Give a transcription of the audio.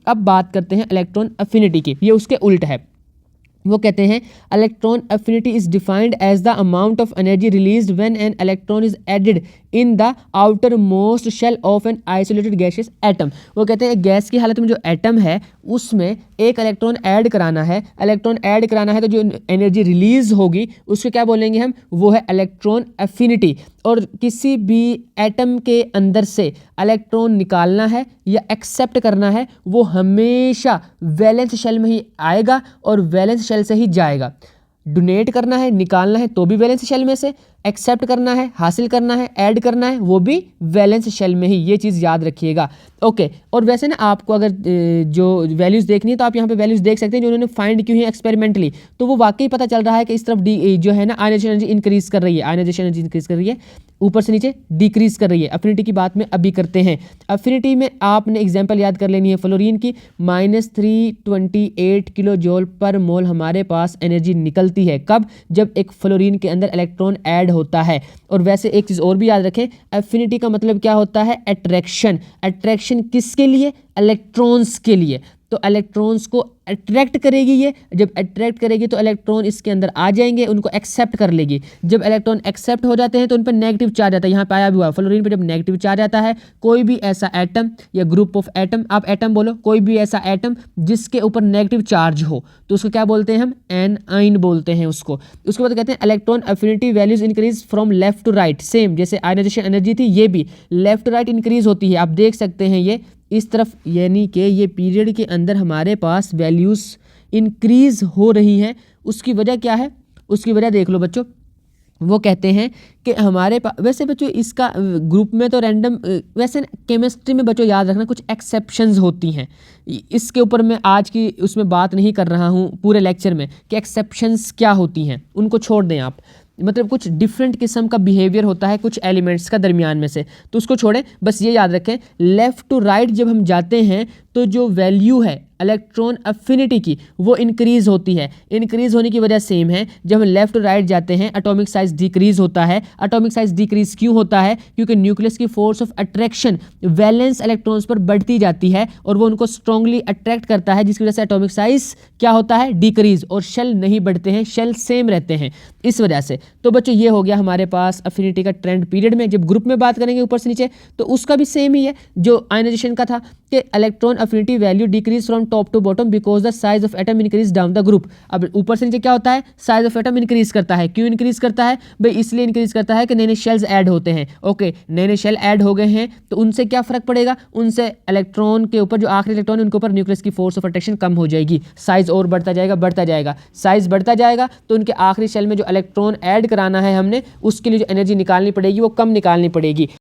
अब बात करते हैं इलेक्ट्रॉन अफिनिटी की, ये उसके उल्ट है। वो कहते हैं electron affinity is defined as the amount of energy released when an electron is added in the outermost shell of an isolated gaseous atom. वो कहते हैं गैस की हालत में जो एटम है उसमें एक इलेक्ट्रॉन ऐड कराना है, इलेक्ट्रॉन ऐड कराना है तो जो एनर्जी रिलीज होगी उसको क्या बोलेंगे हम, वो है इलेक्ट्रॉन अफिनिटी। और किसी भी एटम के अंदर से इलेक्ट्रॉन निकालना है या एक्सेप्ट करना है वो हमेशा वैलेंस शेल में ही आएगा और वैलेंस शेल से ही जाएगा। डोनेट करना है, निकालना है तो भी वैलेंस शेल में से, एक्सेप्ट करना है, हासिल करना है, ऐड करना है वो भी वैलेंस शेल में ही, ये चीज़ याद रखिएगा। ओके, और वैसे ना आपको अगर जो वैल्यूज़ देखनी है तो आप यहाँ पे वैल्यूज़ देख सकते हैं जो उन्होंने फाइंड की हुई है एक्सपेरिमेंटली, तो वो वाकई पता चल रहा है कि इस तरफ डी जो है ना आयनाइजेशन एनर्जी इंक्रीज कर रही है, आयनाइजेशन एनर्जी इंक्रीज कर रही है, ऊपर से नीचे डिक्रीज कर रही है। अफिनिटी की बात में अभी करते हैं। अफिनिटी में आपने एग्जांपल याद कर लेनी है फ्लोरीन की, -328 किलो जूल पर मोल हमारे पास एनर्जी निकलती है। कब? जब एक फ्लोरीन के अंदर इलेक्ट्रॉन ऐड होता है। और वैसे एक चीज़ और भी याद रखें, अफिनिटी का मतलब क्या होता है, अट्रैक्शन। अट्रैक्शन किसके लिए? इलेक्ट्रॉन्स के लिए। तो इलेक्ट्रॉन्स को अट्रैक्ट करेगी ये, जब अट्रैक्ट करेगी तो इलेक्ट्रॉन इसके अंदर आ जाएंगे, उनको एक्सेप्ट कर लेगी। जब इलेक्ट्रॉन एक्सेप्ट हो जाते हैं तो उन पर नेगेटिव चार्ज आता है, यहाँ पे आया भी हुआ फ्लोरीन पे जब नेगेटिव चार्ज आता है, कोई भी ऐसा एटम या ग्रुप ऑफ एटम, आप एटम बोलो, कोई भी ऐसा एटम जिसके ऊपर नेगेटिव चार्ज हो तो उसको क्या बोलते हैं हम, एनाइन बोलते हैं उसको। उसके बाद कहते हैं electron affinity values increase from left to right. Same जैसे आयनाइजेशन एनर्जी थी, ये भी लेफ्ट टू राइट इंक्रीज होती है। आप देख सकते हैं ये इस तरफ, यानी कि ये पीरियड के अंदर हमारे पास वैल्यूज़ इंक्रीज हो रही हैं। उसकी वजह क्या है? उसकी वजह देख लो बच्चों। वो कहते हैं कि हमारे पास, वैसे बच्चों इसका ग्रुप में तो रैंडम, वैसे केमिस्ट्री में बच्चों याद रखना कुछ एक्सेप्शंस होती हैं। इसके ऊपर मैं आज की उसमें बात नहीं कर रहा हूँ पूरे लेक्चर में कि एक्सेप्शंस क्या होती हैं, उनको छोड़ दें आप। मतलब कुछ डिफरेंट किस्म का बिहेवियर होता है कुछ एलिमेंट्स का दरमियान में से, तो उसको छोड़ें। बस ये याद रखें लेफ़्ट टू राइट जब हम जाते हैं तो जो वैल्यू है इलेक्ट्रॉन अफिनिटी की वो इंक्रीज़ होती है। इंक्रीज़ होने की वजह सेम है, जब हम लेफ़्ट टू राइट जाते हैं एटॉमिक साइज डिक्रीज़ होता है। एटॉमिक साइज डिक्रीज़ क्यों होता है? क्योंकि न्यूक्लियस की force of attraction valence electrons पर बढ़ती जाती है और वो उनको स्ट्रांगली अट्रैक्ट करता है, जिसकी वजह से एटॉमिक साइज क्या होता है, डिक्रीज़, और शेल नहीं बढ़ते हैं, शेल सेम रहते हैं इस वजह से। तो बच्चों ये हो गया हमारे पास अफिनिटी का ट्रेंड पीरियड में। जब ग्रुप में बात करेंगे ऊपर से नीचे तो उसका भी सेम ही है जो आयनाइजेशन का था कि electron affinity value decrease from top to bottom because the size of atom increase down the group. अब ऊपर से नीचे क्या होता है, साइज ऑफ एटम इंक्रीज करता है। क्यों इंक्रीज करता है भाई? इसलिए इंक्रीज करता है कि नए नए शेल्स ऐड होते हैं। ओके, नए नए शेल ऐड हो गए हैं तो उनसे क्या फर्क पड़ेगा? उनसे इलेक्ट्रॉन के ऊपर जो आखिरी इलेक्ट्रॉन है उनके ऊपर न्यूक्लियस की फोर्स ऑफ अट्रैक्शन कम हो जाएगी, साइज और बढ़ता जाएगा, बढ़ता जाएगा, साइज बढ़ता जाएगा। तो उनके आखिरी शेल में जो इलेक्ट्रॉन ऐड कराना है हमने, उसके लिए जो एनर्जी निकालनी पड़ेगी वो कम निकालनी पड़ेगी।